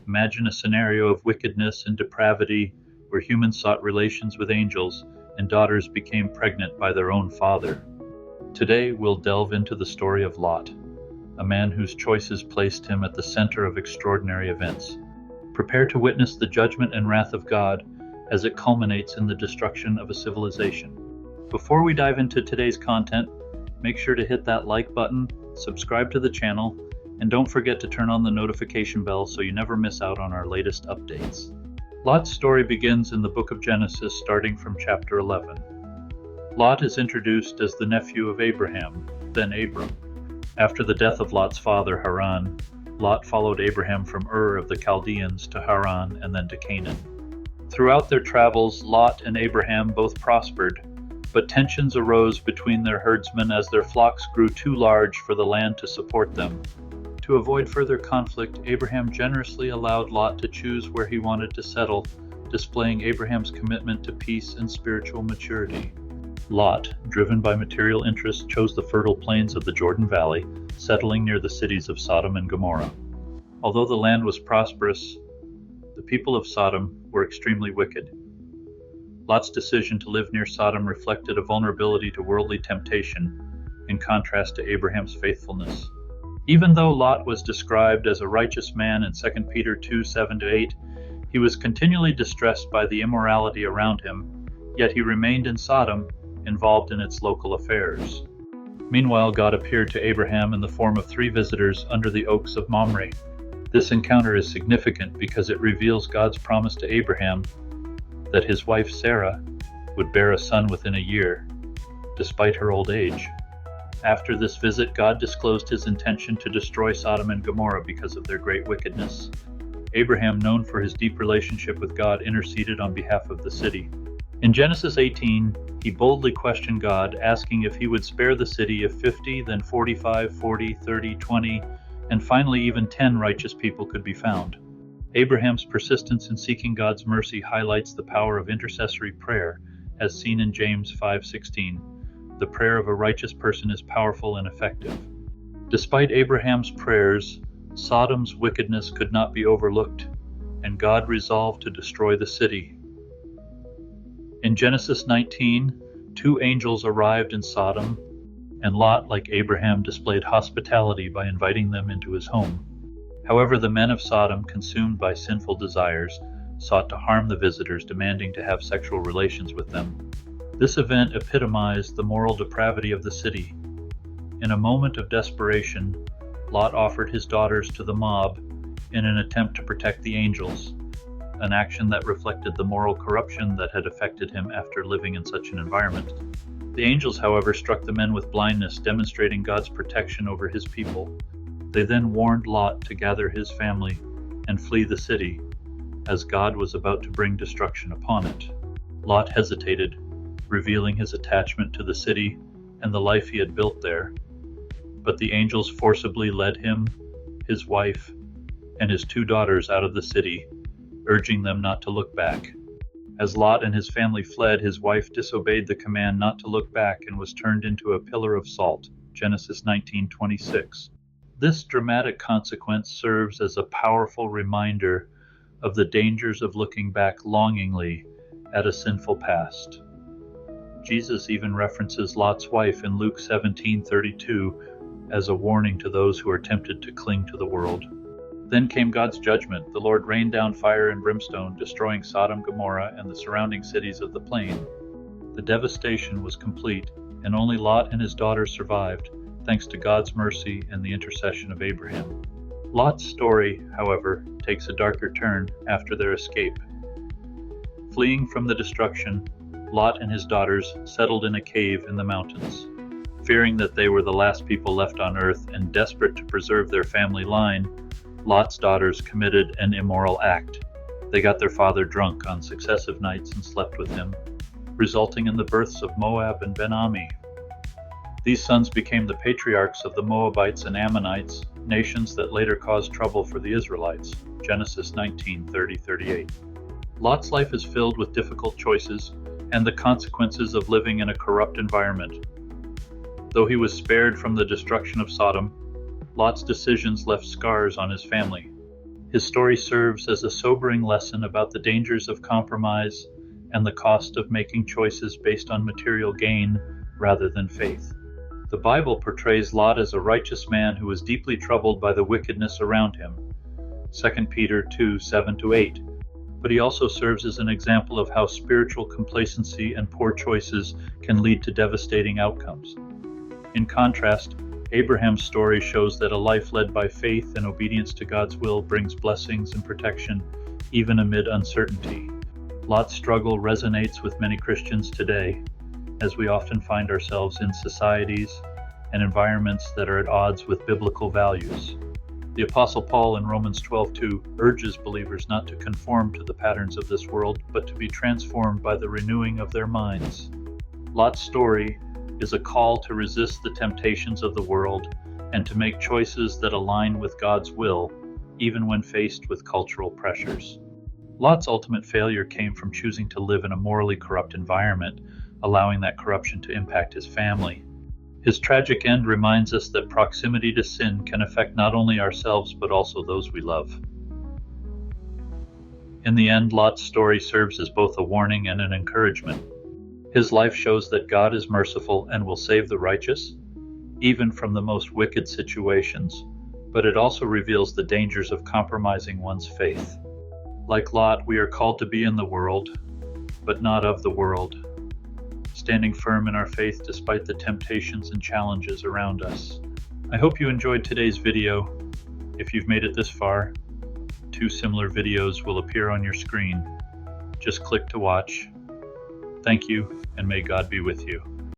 Imagine a scenario of wickedness and depravity where humans sought relations with angels and daughters became pregnant by their own father. Today we'll delve into the story of Lot, a man whose choices placed him at the center of extraordinary events. Prepare to witness the judgment and wrath of God as it culminates in the destruction of a civilization. Before we dive into today's content, make sure to hit that like button, subscribe to the channel, and don't forget to turn on the notification bell so you never miss out on our latest updates. Lot's story begins in the book of Genesis, starting from chapter 11. Lot is introduced as the nephew of Abraham, then Abram. After the death of Lot's father Haran, Lot followed Abraham from Ur of the Chaldeans to Haran and then to Canaan. Throughout their travels, Lot and Abraham both prospered, but tensions arose between their herdsmen as their flocks grew too large for the land to support them. To avoid further conflict, Abraham generously allowed Lot to choose where he wanted to settle, displaying Abraham's commitment to peace and spiritual maturity. Lot, driven by material interests, chose the fertile plains of the Jordan Valley, settling near the cities of Sodom and Gomorrah. Although the land was prosperous, the people of Sodom were extremely wicked. Lot's decision to live near Sodom reflected a vulnerability to worldly temptation, in contrast to Abraham's faithfulness. Even though Lot was described as a righteous man in 2 Peter 2:7-8, he was continually distressed by the immorality around him, yet he remained in Sodom, involved in its local affairs. Meanwhile, God appeared to Abraham in the form of 3 visitors under the oaks of Mamre. This encounter is significant because it reveals God's promise to Abraham that his wife Sarah would bear a son within a year, despite her old age. After this visit, God disclosed his intention to destroy Sodom and Gomorrah because of their great wickedness. Abraham, known for his deep relationship with God, interceded on behalf of the city. In Genesis 18, he boldly questioned God, asking if he would spare the city if 50, then 45, 40, 30, 20, and finally even 10 righteous people could be found. Abraham's persistence in seeking God's mercy highlights the power of intercessory prayer, as seen in James 5:16. The prayer of a righteous person is powerful and effective. Despite Abraham's prayers, Sodom's wickedness could not be overlooked, and God resolved to destroy the city. In Genesis 19, 2 angels arrived in Sodom, and Lot, like Abraham, displayed hospitality by inviting them into his home. However, the men of Sodom, consumed by sinful desires, sought to harm the visitors, demanding to have sexual relations with them. This event epitomized the moral depravity of the city. In a moment of desperation, Lot offered his daughters to the mob in an attempt to protect the angels, an action that reflected the moral corruption that had affected him after living in such an environment. The angels, however, struck the men with blindness, demonstrating God's protection over his people. They then warned Lot to gather his family and flee the city, as God was about to bring destruction upon it. Lot hesitated, revealing his attachment to the city and the life he had built there. But the angels forcibly led him, his wife, and his 2 daughters out of the city, urging them not to look back. As Lot and his family fled, his wife disobeyed the command not to look back and was turned into a pillar of salt. Genesis 19:26. This dramatic consequence serves as a powerful reminder of the dangers of looking back longingly at a sinful past. Jesus even references Lot's wife in Luke 17:32 as a warning to those who are tempted to cling to the world. Then came God's judgment. The Lord rained down fire and brimstone, destroying Sodom, Gomorrah, and the surrounding cities of the plain. The devastation was complete, and only Lot and his daughters survived, thanks to God's mercy and the intercession of Abraham. Lot's story, however, takes a darker turn after their escape. Fleeing from the destruction, Lot and his daughters settled in a cave in the mountains. Fearing that they were the last people left on earth and desperate to preserve their family line, Lot's daughters committed an immoral act. They got their father drunk on successive nights and slept with him, resulting in the births of Moab and Ben-Ammi. These sons became the patriarchs of the Moabites and Ammonites, nations that later caused trouble for the Israelites. Genesis 19:30-38. Lot's life is filled with difficult choices and the consequences of living in a corrupt environment. Though he was spared from the destruction of Sodom, Lot's decisions left scars on his family. His story serves as a sobering lesson about the dangers of compromise and the cost of making choices based on material gain rather than faith. The Bible portrays Lot as a righteous man who was deeply troubled by the wickedness around him, 2 Peter 2:7-8. But he also serves as an example of how spiritual complacency and poor choices can lead to devastating outcomes. In contrast, Abraham's story shows that a life led by faith and obedience to God's will brings blessings and protection even amid uncertainty. Lot's struggle resonates with many Christians today, as we often find ourselves in societies and environments that are at odds with biblical values. The Apostle Paul in Romans 12:2 urges believers not to conform to the patterns of this world, but to be transformed by the renewing of their minds. Lot's story is a call to resist the temptations of the world and to make choices that align with God's will, even when faced with cultural pressures. Lot's ultimate failure came from choosing to live in a morally corrupt environment, allowing that corruption to impact his family. His tragic end reminds us that proximity to sin can affect not only ourselves but also those we love. In the end, Lot's story serves as both a warning and an encouragement. His life shows that God is merciful and will save the righteous, even from the most wicked situations, but it also reveals the dangers of compromising one's faith. Like Lot, we are called to be in the world, but not of the world, standing firm in our faith despite the temptations and challenges around us. I hope you enjoyed today's video. If you've made it this far, 2 similar videos will appear on your screen. Just click to watch. Thank you, and may God be with you.